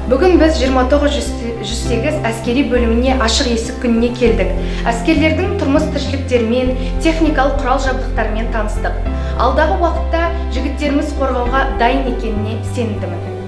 Бүгін біз 29-108 әскери бөліміне ашық есік күніне келдік. Әскерлердің тұрмыс тіршіліктерімен, техникалық құрал-жабдықтармен таныстық. Алдағы уақытта жігіттеріміз қорғауға дайын екеніне сенімдімін.